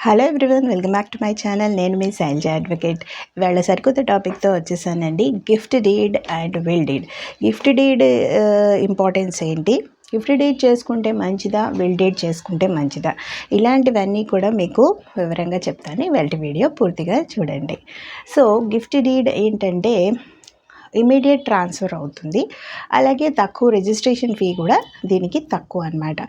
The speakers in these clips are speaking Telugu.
Hello everyone, welcome back to my channel. నేను మీ శైలజ అడ్వకేట్. ఇవాళ సరికొత్త టాపిక్తో వచ్చేసానండి. Gift deed and will deed. Gift deed importance ఏంటి, గిఫ్ట్ డీడ్ చేసుకుంటే మంచిదా, విల్ డీడ్ చేసుకుంటే మంచిదా, ఇలాంటివన్నీ కూడా మీకు వివరంగా చెప్తాను. ఇవాళ వీడియో పూర్తిగా చూడండి. సో గిఫ్ట్ డీడ్ ఏంటంటే ఇమీడియట్ ట్రాన్స్ఫర్ అవుతుంది, అలాగే తక్కువ రిజిస్ట్రేషన్ ఫీ కూడా దీనికి తక్కువ అనమాట,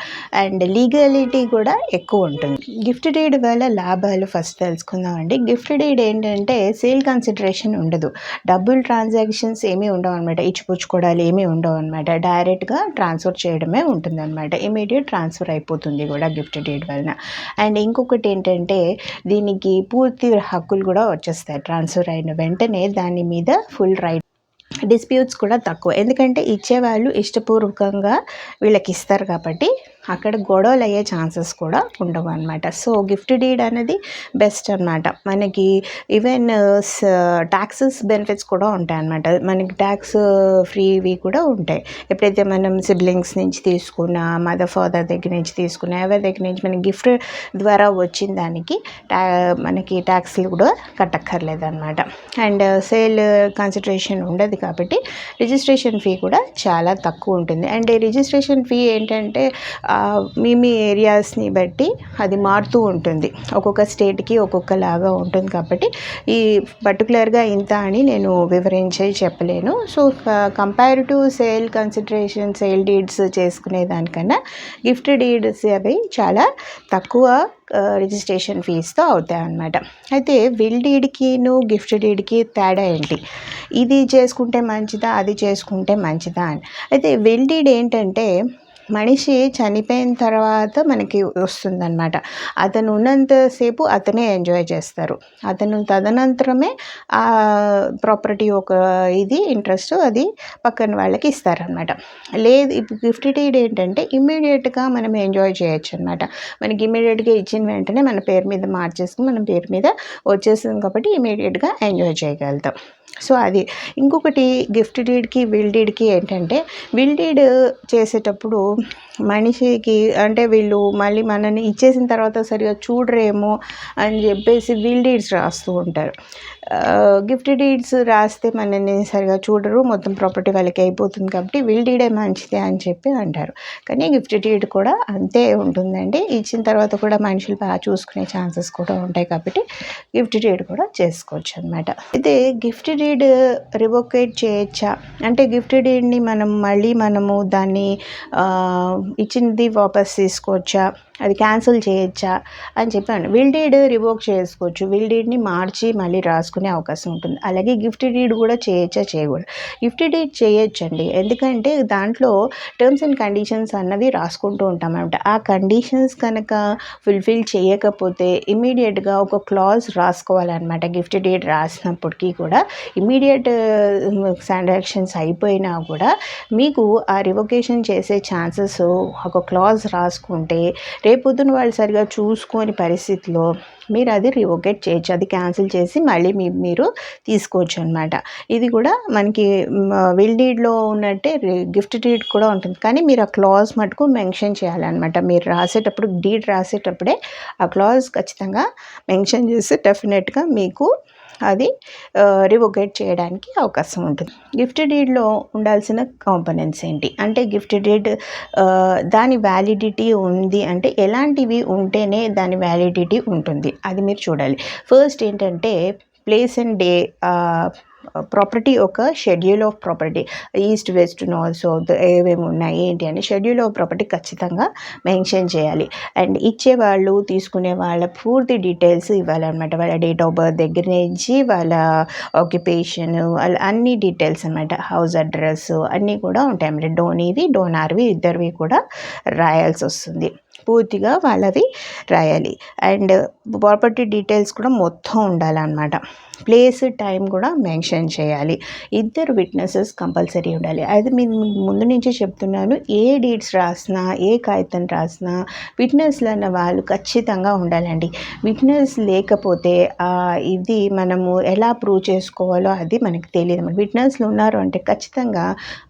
అండ్ లీగాలిటీ కూడా ఎక్కువ ఉంటుంది. గిఫ్ట్ డీడ్ వల్ల లాభాలు ఫస్ట్ తెలుసుకుందామండి. గిఫ్ట్ డీడ్ ఏంటంటే సేల్ కన్సిడరేషన్ ఉండదు, డబ్బులు ట్రాన్సాక్షన్స్ ఏమీ ఉండవు అనమాట, ఇచ్చిపుచ్చుకోవడాలు ఏమీ ఉండవు అనమాట, డైరెక్ట్గా ట్రాన్స్ఫర్ చేయడమే ఉంటుంది అనమాట. ఇమీడియట్ ట్రాన్స్ఫర్ అయిపోతుంది కూడా గిఫ్ట్ డీడ్ వలన. అండ్ ఇంకొకటి ఏంటంటే దీనికి పూర్తి హక్కులు కూడా వచ్చేస్తాయి. ట్రాన్స్ఫర్ అయిన వెంటనే దాని మీద ఫుల్ రైట్, డిస్ప్యూట్స్ కూడా తక్కువ, ఎందుకంటే ఇచ్చేవాళ్ళు ఇష్టపూర్వకంగా వీళ్ళకి ఇస్తారు కాబట్టి అక్కడ గొడవలు అయ్యే ఛాన్సెస్ కూడా ఉండవు అనమాట. సో గిఫ్ట్ డీడ్ అనేది బెస్ట్ అనమాట. మనకి ఈవెన్ ట్యాక్సెస్ బెనిఫిట్స్ కూడా ఉంటాయి అనమాట. మనకి ట్యాక్స్ ఫ్రీవి కూడా ఉంటాయి. ఎప్పుడైతే మనం సిబ్లింగ్స్ నుంచి తీసుకున్న, మదర్ ఫాదర్ దగ్గర నుంచి తీసుకున్న, ఎవరి దగ్గర నుంచి మనకి గిఫ్ట్ ద్వారా వచ్చిన దానికి మనకి ట్యాక్స్లు కూడా కట్టక్కర్లేదు అనమాట. అండ్ సేల్ కన్సిడరేషన్ ఉండదు కాబట్టి రిజిస్ట్రేషన్ ఫీ కూడా చాలా తక్కువ ఉంటుంది. అండ్ రిజిస్ట్రేషన్ ఫీ ఏంటంటే మీ ఏరియాస్ని బట్టి అది మారుతూ ఉంటుంది, ఒక్కొక్క స్టేట్కి ఒక్కొక్కలాగా ఉంటుంది కాబట్టి ఈ పర్టికులర్గా ఇంత అని నేను వివరించి చెప్పలేను. So compare to sale consideration, sale deeds చేసుకునే దానికన్నా గిఫ్ట్ డీడ్స్ అవి చాలా తక్కువ రిజిస్ట్రేషన్ ఫీజుతో అవుతాయి అన్నమాట. అయితే విల్ డీడ్కిను గిఫ్ట్ డీడ్కి తేడా ఏంటి, ఇది చేసుకుంటే మంచిదా, అది చేసుకుంటే మంచిదా అని. అయితే విల్ డీడ్ ఏంటంటే మనిషి చనిపోయిన తర్వాత మనకి వస్తుందన్నమాట. అతను ఉన్నంతసేపు అతనే ఎంజాయ్ చేస్తారు, అతను తదనంతరమే ఆ ప్రాపర్టీ ఒక ఇది ఇంట్రెస్ట్ అది పక్కన వాళ్ళకి ఇస్తారనమాట. లేదు ఇప్పుడు గిఫ్ట్ డీడ్ ఏంటంటే ఇమ్మీడియట్గా మనం ఎంజాయ్ చేయొచ్చు అనమాట. మనకి ఇమ్మీడియట్గా ఇచ్చిన వెంటనే మన పేరు మీద మార్చేసుకుని మన పేరు మీద వచ్చేస్తుంది కాబట్టి ఇమ్మీడియట్గా ఎంజాయ్ చేయగలుగుతాం. సో అది. ఇంకొకటి గిఫ్ట్ డీడ్కి విల్ డీడ్కి ఏంటంటే విల్ డీడ్ చేసేటప్పుడు మనిషికి అంటే వీళ్ళు మళ్ళీ మనని ఇచ్చేసిన తర్వాత సరిగా చూడరేమో అని చెప్పేసి విల్ డీడ్స్ రాస్తూ ఉంటారు. గిఫ్ట్ డీడ్స్ రాస్తే మనని సరిగా చూడరు, మొత్తం ప్రాపర్టీ వాళ్ళకి అయిపోతుంది కాబట్టి విల్ డీడే మంచిది అని చెప్పి అంటారు. కానీ గిఫ్ట్ డీడ్ కూడా అంతే ఉంటుందండి, ఇచ్చిన తర్వాత కూడా మనుషులు బాగా చూసుకునే ఛాన్సెస్ కూడా ఉంటాయి కాబట్టి గిఫ్ట్ డీడ్ కూడా చేసుకోవచ్చు అనమాట. అయితే గిఫ్ట్ డీడ్ రివోకేట్ చేయొచ్చా అంటే గిఫ్ట్ డీడ్ని మనము దాన్ని ఇచ్చినది వాపస్ తీసుకోవచ్చా, అది క్యాన్సిల్ చేయొచ్చా అని చెప్పాను. విల్ డీడ్ రివోక్ చేసుకోవచ్చు, విల్ డీడ్ని మార్చి మళ్ళీ రాసుకునే అవకాశం ఉంటుంది. అలాగే గిఫ్ట్ డీడ్ కూడా చేయొచ్చా, చేయకూడదు. గిఫ్ట్ డీడ్ చేయొచ్చండి, ఎందుకంటే దాంట్లో టర్మ్స్ అండ్ కండిషన్స్ అన్నవి రాసుకుంటూ ఉంటాం అనమాట. ఆ కండిషన్స్ కనుక ఫుల్ఫిల్ చేయకపోతే ఇమీడియట్గా ఒక క్లాజ్ రాసుకోవాలన్నమాట. గిఫ్ట్ డీడ్ రాసినప్పటికీ కూడా ఇమీడియట్ ట్రాన్సాక్షన్స్ అయిపోయినా కూడా మీకు ఆ రివోకేషన్ చేసే ఛాన్సెస్ ఒక క్లాజ్ రాసుకుంటే రేపొద్దున వాళ్ళు సరిగా చూసుకొని పరిస్థితిలో మీరు అది రివోకేట్ చేయొచ్చు, అది క్యాన్సిల్ చేసి మళ్ళీ మీరు తీసుకోవచ్చు అనమాట. ఇది కూడా మనకి విల్ డీడ్లో ఉన్నట్టే గిఫ్ట్ డీడ్ కూడా ఉంటుంది, కానీ మీరు ఆ క్లాజ్ మటుకు మెన్షన్ చేయాలన్నమాట. మీరు రాసేటప్పుడు డీడ్ రాసేటప్పుడే ఆ క్లాజ్ ఖచ్చితంగా మెన్షన్ చేసి డెఫినెట్గా మీకు అది రివోకేట్ చేయడానికి అవకాశం ఉంటుంది. గిఫ్ట్ డీడ్లో ఉండాల్సిన కాంపోనెంట్స్ ఏంటి అంటే గిఫ్ట్ డీడ్ దాని వ్యాలిడిటీ ఉంది అంటే ఎలాంటివి ఉంటేనే దాని వ్యాలిడిటీ ఉంటుంది అది మీరు చూడాలి. ఫస్ట్ ఏంటంటే ప్లేస్ అండ్ డే, ప్రాపర్టీ ఒక schedule of property, east west north south ఏమేమి ఉన్నాయి ఏంటి అని షెడ్యూల్ ఆఫ్ ప్రాపర్టీ ఖచ్చితంగా మెన్షన్ చేయాలి. అండ్ ఇచ్చేవాళ్ళు తీసుకునే వాళ్ళ పూర్తి డీటెయిల్స్ ఇవ్వాలన్నమాట. వాళ్ళ డేట్ ఆఫ్ బర్త్ దగ్గర నుంచి వాళ్ళ ఆక్యుపేషన్, వాళ్ళ అన్ని డీటెయిల్స్ అనమాట, హౌస్ అడ్రస్ అన్నీ కూడా ఉంటాయి అన్నమాట. డోనీవి డోనార్వి ఇద్దరివి కూడా రాయాల్సి వస్తుంది, పూర్తిగా వాళ్ళవి రాయాలి. అండ్ ప్రాపర్టీ డీటెయిల్స్ కూడా మొత్తం ఉండాలన్నమాట. ప్లేస్ టైం కూడా మెన్షన్ చేయాలి. ఇద్దరు విట్నెసెస్ కంపల్సరీ ఉండాలి. అది మీరు ముందు నుంచే చెప్తున్నాను, ఏ డీడ్స్ రాసినా ఏ కాగితం రాసినా విట్నెస్లు అన్న వాళ్ళు ఖచ్చితంగా ఉండాలండి. విట్నెస్ లేకపోతే ఇది మనము ఎలా ప్రూవ్ చేసుకోవాలో అది మనకు తెలియదు. విట్నెస్లు ఉన్నారు అంటే ఖచ్చితంగా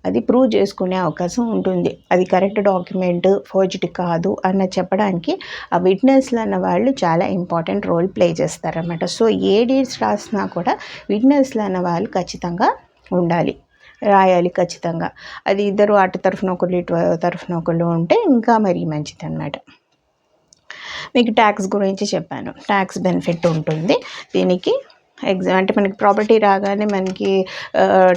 అది ప్రూవ్ చేసుకునే అవకాశం ఉంటుంది, అది కరెక్ట్ డాక్యుమెంట్ ఫోర్జ్డ్ కాదు అన్న అన్నది చెప్పడానికి ఆ విట్నెస్లు అన్న వాళ్ళు చాలా ఇంపార్టెంట్ రోల్ ప్లే చేస్తారన్నమాట. సో ఏ డీడ్స్ రాసినా కూడా విట్నెస్లు అన్న వాళ్ళు ఖచ్చితంగా ఉండాలి, రాయాలి ఖచ్చితంగా. అది ఇద్దరు అటు తరఫున ఒకళ్ళు ఇటు తరఫున ఒకళ్ళు ఉంటే ఇంకా మరీ మంచిదన్నమాట. మీకు ట్యాక్స్ గురించి చెప్పాను, ట్యాక్స్ బెనిఫిట్ ఉంటుంది దీనికి. అంటే మనకి ప్రాపర్టీ రాగానే మనకి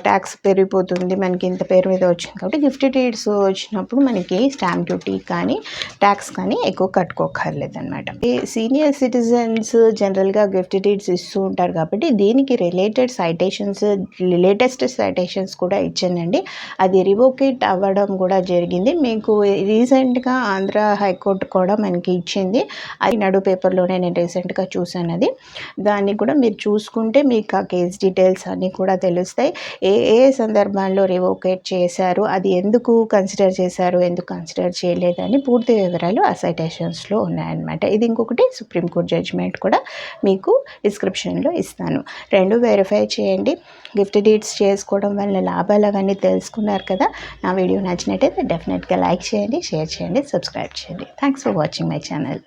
ట్యాక్స్ పెరిగిపోతుంది, మనకి ఇంత పేరు మీద వచ్చింది కాబట్టి గిఫ్ట్ డీడ్స్ వచ్చినప్పుడు మనకి స్టాంప్ డ్యూటీ కానీ ట్యాక్స్ కానీ ఎక్కువ కట్టుకోకర్లేదు అనమాట. ఈ సీనియర్ సిటిజన్స్ జనరల్గా గిఫ్ట్ డీడ్స్ ఇస్తూ ఉంటారు కాబట్టి దీనికి రిలేటెడ్ సైటేషన్స్, లేటెస్ట్ సైటేషన్స్ కూడా ఇచ్చానండి. అది రివోకేట్ అవ్వడం కూడా జరిగింది. మీకు రీసెంట్గా ఆంధ్ర హైకోర్టు కూడా మనకి ఇచ్చింది. అది నడు పేపర్లోనే నేను రీసెంట్గా చూసాను. అది దాన్ని కూడా మీరు చూసుకుంటే మీకు ఆ కేస్ డీటెయిల్స్ అన్నీ కూడా తెలుస్తాయి. ఏ ఏ సందర్భాల్లో రివోకేట్ చేశారు, అది ఎందుకు కన్సిడర్ చేశారు, ఎందుకు కన్సిడర్ చేయలేదని పూర్తి వివరాలు ఆ సైటేషన్స్లో ఉన్నాయన్నమాట. ఇది ఇంకొకటి సుప్రీంకోర్టు జడ్జిమెంట్ కూడా మీకు డిస్క్రిప్షన్లో ఇస్తాను. రెండు వెరిఫై చేయండి. గిఫ్ట్ డీడ్స్ చేసుకోవడం వల్ల లాభాలు అవన్నీ తెలుసుకున్నారు కదా. నా వీడియో నచ్చినట్టయితే డెఫినెట్గా లైక్ చేయండి, షేర్ చేయండి, సబ్స్క్రైబ్ చేయండి. Thanks for watching my channel.